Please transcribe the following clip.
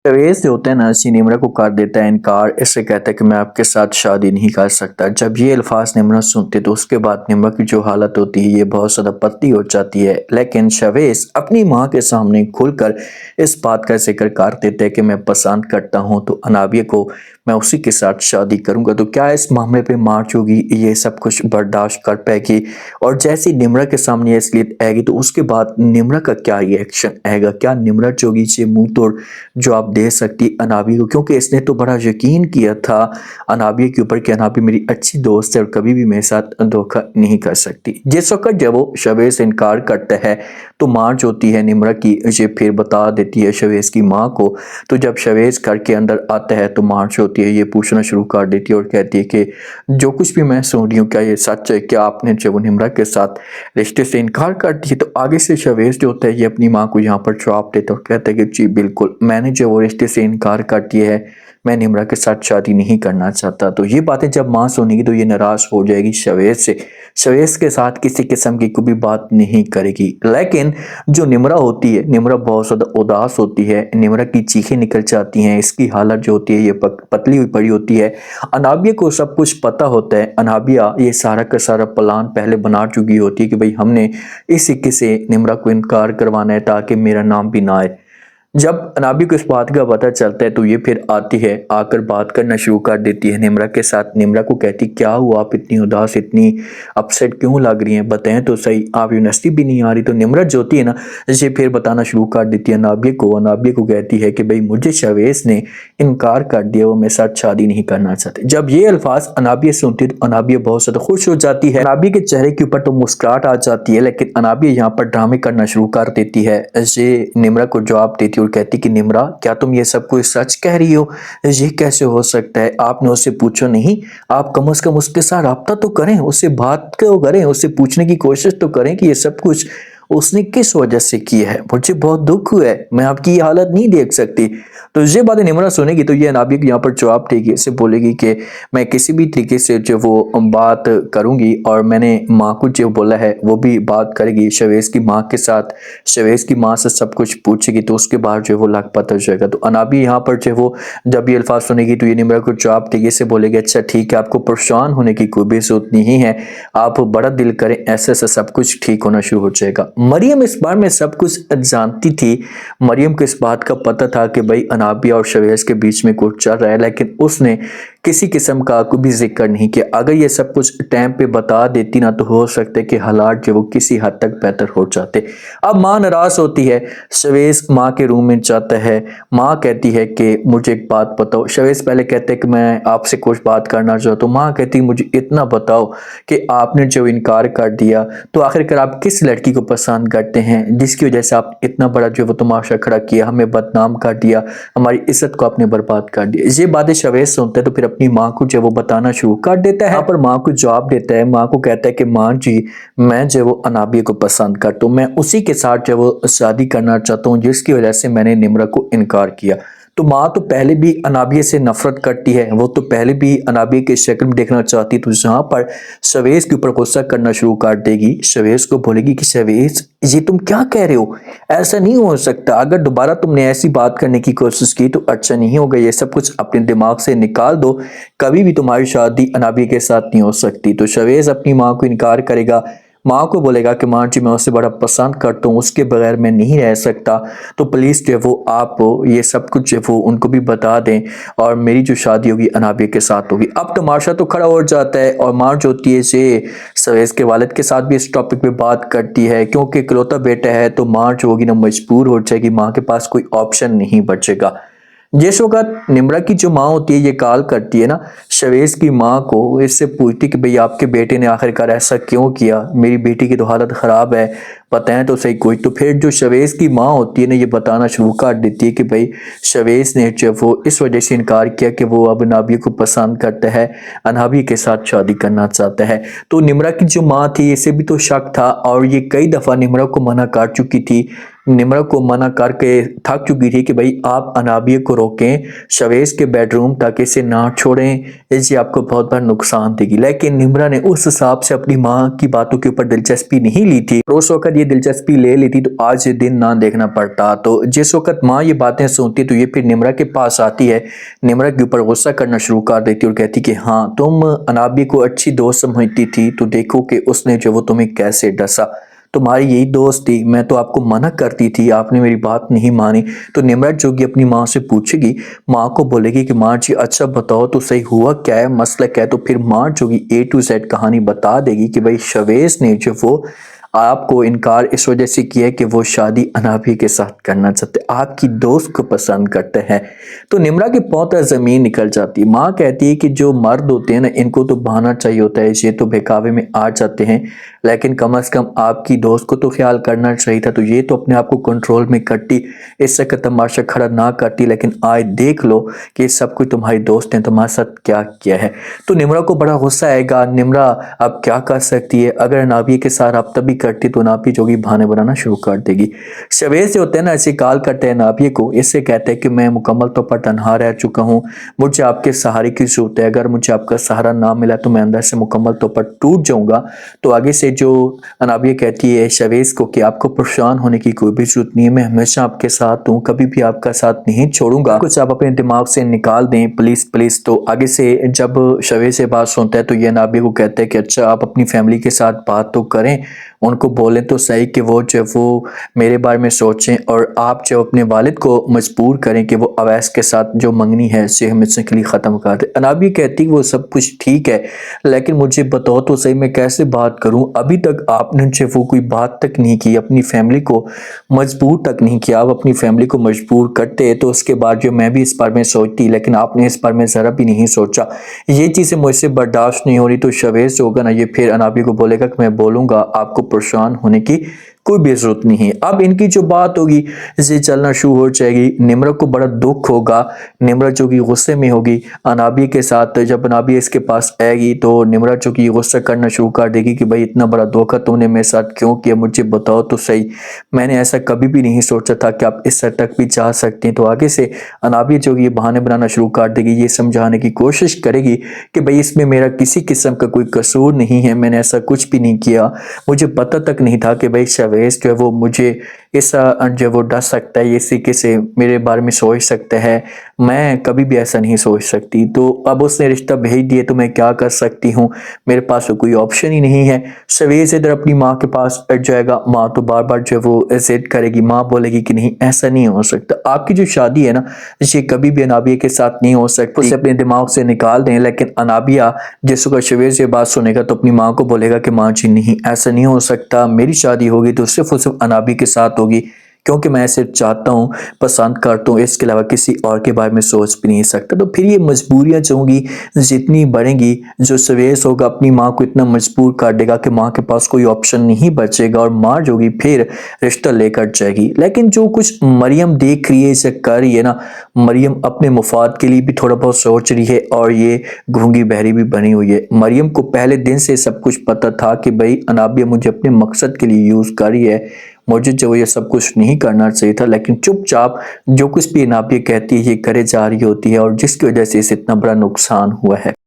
परवेज जो होता है ना निम्रा को कर देता है इनकार। इससे कहता है कि मैं आपके साथ शादी नहीं कर सकता। जब ये अल्फाज निम्रा सुनते तो उसके बाद निम्रा की जो हालत होती है ये बहुत ज़्यादा पतली हो जाती है। लेकिन शवेस अपनी माँ के सामने खुलकर इस बात का जिक्र कर देता है कि मैं पसंद करता हूँ तो अनाबिया को, मैं उसी के साथ शादी करूंगा। तो क्या इस मामले पे मार्च होगी, ये सब कुछ बर्दाश्त कर पाएगी? और जैसे ही निम्रा के सामने ये असलियत आएगी तो उसके बाद निम्रा का क्या रिएक्शन आएगा? क्या निम्रा जोगी से मुंह तोड़ जवाब दे सकती अनाबिया को? क्योंकि इसने तो बड़ा यकीन किया था अनाबिया के ऊपर कि अनाबिया मेरी अच्छी दोस्त है और कभी भी मेरे साथ धोखा नहीं कर सकती। जिस वक्त जब वो शवेज से इनकार करता है तो मार्च होती है निम्रा की, ये फिर बता देती है शवेज की माँ को। तो जब शवेज घर के अंदर आता है तो मार्च होती है ये पूछना शुरू कर देती है और कहती है कि जो कुछ भी मैं सुन रही हूँ क्या ये सच है? क्या आपने जब निम्रा के साथ रिश्ते से इनकार कर दिया? तो आगे से शवेज जो होता है ये अपनी माँ को यहाँ पर जवाब देता है और कहता है कि जी बिल्कुल, मैंने जो वो रिश्ते से इनकार कर दिया है, मैं निम्रा के साथ शादी नहीं करना चाहता। तो ये बातें जब माँ सुनेगी तो ये नाराज हो जाएगी शवेज से, शवेज के साथ किसी किस्म की कोई भी बात नहीं करेगी। लेकिन जो निम्रा होती है, निम्रा बहुत ज़्यादा उदास होती है, निम्रा की चीखें निकल जाती हैं, इसकी हालत जो होती है ये पतली हुई पड़ी होती है। अनाबिया को सब कुछ पता होता है, अनाबिया ये सारा का सारा प्लान पहले बना चुकी होती है कि भाई हमने इस सिक्के से निम्रा को इनकार करवाना है ताकि मेरा नाम भी ना आए। जब अनाबिया को इस बात का पता चलता है तो ये फिर आती है, आकर बात करना शुरू कर देती है निम्रा के साथ। निम्रा को कहती क्या हुआ, आप इतनी उदास, इतनी अपसेट क्यों लग रही हैं? बताएं तो सही, आप यूनिवर्सिटी भी नहीं आ रही? तो निम्रा जो होती है ना ये फिर बताना शुरू कर देती है अनाबिया को। अनाबिया को कहती है कि भाई मुझे शवेज ने इनकार कर दिया, वो मेरे साथ शादी नहीं करना चाहते। जब ये अल्फाज अनाबिया सुनती है तो अनाबिया बहुत ज्यादा खुश हो जाती है। अनाबिया के चेहरे के ऊपर तो मुस्कुराहट आ जाती है, लेकिन अनाबिया यहाँ पर ड्रामे करना शुरू कर देती है। ये निम्रा को जवाब देती है और कहती कि निम्रा क्या तुम ये सब कुछ सच कह रही हो? ये कैसे हो सकता है? आपने उससे पूछो नहीं? आप कम से कम उसके साथ रब्ता तो करें, उससे बात तो करें, उससे पूछने की कोशिश तो करें कि ये सब कुछ उसने किस वजह से किया है। मुझे बहुत दुख हुआ है, मैं आपकी ये हालत नहीं देख सकती। तो ये बातें निम्रा सुनेगी तो ये अनाबिया को यहाँ पर जवाब देगी, इससे बोलेगी कि मैं किसी भी तरीके से जो वो बात करूंगी और मैंने माँ को जो बोला है वो भी बात करेगी शवेज की माँ के साथ। शवेज की माँ से सब कुछ पूछेगी तो उसके बाद जो वो लापता हो जाएगा। तो अनाबिया यहाँ पर जो वो जब ये अल्फाज सुनेगी तो ये निम्रा को जवाब देगी, इससे बोलेगी अच्छा ठीक है, आपको परेशान होने की कोई भी जरूरत नहीं है, आप बड़ा दिल करें, ऐसे ऐसे सब कुछ ठीक होना शुरू हो जाएगा। मरियम इस बार में सब कुछ जानती थी। मरियम को इस बात का पता था कि भाई अनाबिया और शवेज के बीच में कुछ चल रहा है, लेकिन उसने किसी किस्म का कोई भी जिक्र नहीं किया। अगर ये सब कुछ टाइम पे बता देती ना तो हो सकता है कि हालात जो वो किसी हद तक बेहतर हो जाते। अब माँ नाराज होती है, शवेज माँ के रूम में जाता है। माँ कहती है कि मुझे एक बात बताओ। शवेज पहले कहते हैं कि मैं आपसे कुछ बात करना चाहता हूँ। माँ कहती है मुझे इतना बताओ कि आपने जो इनकार कर दिया तो आखिरकार आप किस लड़की को पसंद करते हैं जिसकी वजह से आप इतना बड़ा जो वो तमाशा खड़ा किया, हमें बदनाम कर दिया, हमारी इज्जत को आपने बर्बाद कर दिया। ये बातें शवेज सुनते हैं तो फिर अपनी माँ को जो वो बताना शुरू कर देता है। यहाँ पर माँ को जवाब देता है, माँ को कहता है कि माँ जी मैं जो वो अनाबिया को पसंद करता हूँ, मैं उसी के साथ जो वो शादी करना चाहता हूँ जिसकी वजह से मैंने निम्रा को इनकार किया। तो माँ तो पहले भी अनाबिया से नफरत करती है, वो तो पहले भी अनाबिया की शक्ल में देखना चाहती, तो जहाँ पर शवेज के ऊपर गुस्सा करना शुरू कर देगी। शवेज को बोलेगी कि शवेज ये तुम क्या कह रहे हो, ऐसा नहीं हो सकता, अगर दोबारा तुमने ऐसी बात करने की कोशिश की तो अच्छा नहीं होगा, ये सब कुछ अपने दिमाग से निकाल दो, कभी भी तुम्हारी शादी अनाबिया के साथ नहीं हो सकती। तो शवेज अपनी माँ को इनकार करेगा, माँ को बोलेगा कि माँ जी मैं उसे बड़ा पसंद करता हूँ, उसके बगैर मैं नहीं रह सकता, तो प्लीज़ जो है वो आप ये सब कुछ जो है वो उनको भी बता दें और मेरी जो शादी होगी अनाबिया के साथ होगी। अब तमाशा तो खड़ा हो जाता है और माँ जो होती है से शवेज के वालिद के साथ भी इस टॉपिक पे बात करती है, क्योंकि इकलौता बेटा है तो माँ जो होगी ना मजबूर हो जाएगी, माँ के पास कोई ऑप्शन नहीं बचेगा। जिस वक्त निम्रा की जो माँ होती है ये कॉल करती है ना शवेज की माँ को, इससे पूछती कि भाई आपके बेटे ने आखिरकार ऐसा क्यों किया, मेरी बेटी की तो हालत ख़राब है, बताएं तो सही कोई। तो फिर जो शवेज की माँ होती है ना ये बताना शुरू कर देती है कि भाई शवेज ने जो वो इस वजह से इनकार किया कि वो अब अनाबिया को पसंद करता है, अनाबिया के साथ शादी करना चाहता है। तो निम्रा की जो माँ थी इसे भी तो शक था और ये कई दफ़ा निम्रा को मना कर चुकी थी, निम्रा को मना करके थक चुकी थी कि भाई आप अनाबिया को रोकें शवेज के बेडरूम तक, इसे ना छोड़ें, इससे आपको बहुत बड़ा नुकसान देगी। लेकिन निम्रा ने उस हिसाब से अपनी माँ की बातों के ऊपर दिलचस्पी नहीं ली थी और उस वक्त ये ये दिलचस्पी ले लेती तो आज ये दिन ना देखना पड़ता। तो जिस वक्त माँ ये बातें सुनती तो ये फिर निम्रा के पास आती है, निम्रा के ऊपर गुस्सा करना शुरू कर देती और कहती कि हाँ तुम अनाबी को अच्छी दोस्त समझती थी तो देखो कि उसने जो वो तुम्हें कैसे डसा, तुम्हारी यही दोस्त थी, मैं तो आपको मना करती थी, आपने मेरी बात नहीं मानी। तो निम्रा जोगी अपनी माँ से पूछेगी, माँ को बोलेगी कि माँ जी अच्छा बताओ तो सही हुआ क्या है, मसला क्या है। तो फिर माँ जोगी A to Z कहानी बता देगी कि भाई शवेज ने जो वो आपको इनकार इस वजह से किया है कि वो शादी अनाबी के साथ करना चाहते, आपकी दोस्त को पसंद करते हैं। तो निम्रा की पौता जमीन निकल जाती है। माँ कहती है कि जो मर्द होते हैं ना इनको तो बहाना चाहिए होता है, ये तो बहकावे में आ जाते हैं, लेकिन कम से कम आपकी दोस्त को तो ख्याल करना चाहिए था। तो ये तो अपने आप को कंट्रोल में करती, इससे का तमाशा खड़ा ना करती, लेकिन आज देख लो कि सब कुछ तुम्हारी दोस्त ने तुम्हारे साथ क्या किया है। तो निम्रा को बड़ा गुस्सा आएगा। निम्रा अब क्या कर सकती है, अगर नाबिया के साथ आप तभी करती तो नाबी जोगी बहाने बनाना शुरू कर देगी। शवेज से होते हैं ना ऐसे कॉल करते हैं नाबिया को, इससे कहते हैं कि मैं मुकम्मल तौर पर तनहा रह चुका हूँ, मुझे आपके सहारे की जरूरत है, अगर मुझे आपका सहारा ना मिला तो मैं अंदर से मुकम्मल तौर पर टूट जाऊंगा। तो आगे से जो अनाबिया कहती है शवेज को कि आपको परेशान होने की कोई भी जरूरत नहीं है, मैं हमेशा आपके साथ हूँ, कभी भी आपका साथ नहीं छोड़ूंगा, कुछ आप अपने दिमाग से निकाल दें प्लीज प्लीज। तो आगे से जब शवेज से बात सुनता है तो ये अनाबिया को कहता है कि अच्छा आप अपनी फैमिली के साथ बात तो करें, उनको बोलें तो सही कि वो जो वो मेरे बारे में सोचें, और आप जो अपने वालिद को मजबूर करें कि वो अवैस के साथ जो मंगनी है इसे हमेशा के लिए ख़त्म कर दे। अनाबी कहती वो सब कुछ ठीक है, लेकिन मुझे बताओ तो सही मैं कैसे बात करूं, अभी तक आपने जो वो कोई बात तक नहीं की, अपनी फैमिली को मजबूर तक नहीं किया। आप अपनी फैमिली को मजबूर करते तो उसके बाद जो मैं भी इस बारे में सोचती, लेकिन आपने इस बारे में ज़रा भी नहीं सोचा, ये चीज़ें मुझसे बर्दाश्त नहीं हो रही। तो शवेज होगा ना ये फिर अनाबी को बोलेगा कि मैं बोलूँगा, आपको परेशान होने की कोई भी जरूरत नहीं है। अब इनकी जो बात होगी इसे चलना शुरू हो जाएगी। निम्रा को बड़ा दुख होगा, निम्रा जो कि गुस्से में होगी अनाबी के साथ। जब अनाबी इसके पास आएगी तो निम्रा जो कि गुस्सा करना शुरू कर देगी कि भाई इतना बड़ा धोखा तुमने मेरे साथ क्यों किया, मुझे बताओ तो सही, मैंने ऐसा कभी भी नहीं सोचा था कि आप इस हद तक भी जा सकते हैं। तो आगे से अनाबी जो ये बहाने बनाना शुरू कर देगी, ये समझाने की कोशिश करेगी कि भाई इसमें मेरा किसी किस्म का कोई कसूर नहीं है, मैंने ऐसा कुछ भी नहीं किया, मुझे पता तक नहीं था कि भाई शवेज जो है वो मुझे इस जो वो डर सकता है, ये तरीके से मेरे बारे में सोच सकता है, मैं कभी भी ऐसा नहीं सोच सकती। तो अब उसने रिश्ता भेज दिए तो मैं क्या कर सकती हूँ, मेरे पास तो कोई ऑप्शन ही नहीं है। शवेज इधर अपनी माँ के पास बैठ जाएगा, माँ तो बार बार जो है वो जिद करेगी, माँ बोलेगी कि नहीं ऐसा नहीं हो सकता, आपकी जो शादी है ना ये कभी भी अनाबिया के साथ नहीं हो सकती, उसे अपने दिमाग से निकाल दें। लेकिन अनाबिया जिस वक्त शवेज ये बात सुनेगा तो अपनी माँ को बोलेगा कि माँ जी नहीं ऐसा नहीं हो सकता, मेरी शादी होगी तो सिर्फ और सिर्फ अनाबी के साथ होगी, क्योंकि मैं सिर्फ चाहता हूँ, पसंद करता हूँ, इसके अलावा किसी और के बारे में सोच भी नहीं सकता। तो फिर ये मजबूरियाँ जो होंगी जितनी बढ़ेंगी, जो शवेज होगा अपनी माँ को इतना मजबूर कर देगा कि माँ के पास कोई ऑप्शन नहीं बचेगा और माँ जो होगी फिर रिश्ता लेकर जाएगी। लेकिन जो कुछ मरियम देख रही है इसे कर रही है ना, मरियम अपने मुफाद के लिए भी थोड़ा बहुत सोच रही है और ये गूंगी बहरी भी बनी हुई है। मरियम को पहले दिन से सब कुछ पता था कि भाई अनाबिया मुझे अपने मकसद के लिए यूज कर रही है, मुझे जो ये सब कुछ नहीं करना चाहिए था, लेकिन चुपचाप जो कुछ भी अनाबिया कहती है ये करे जा रही होती है, और जिसकी वजह से इसे इतना बड़ा नुकसान हुआ है।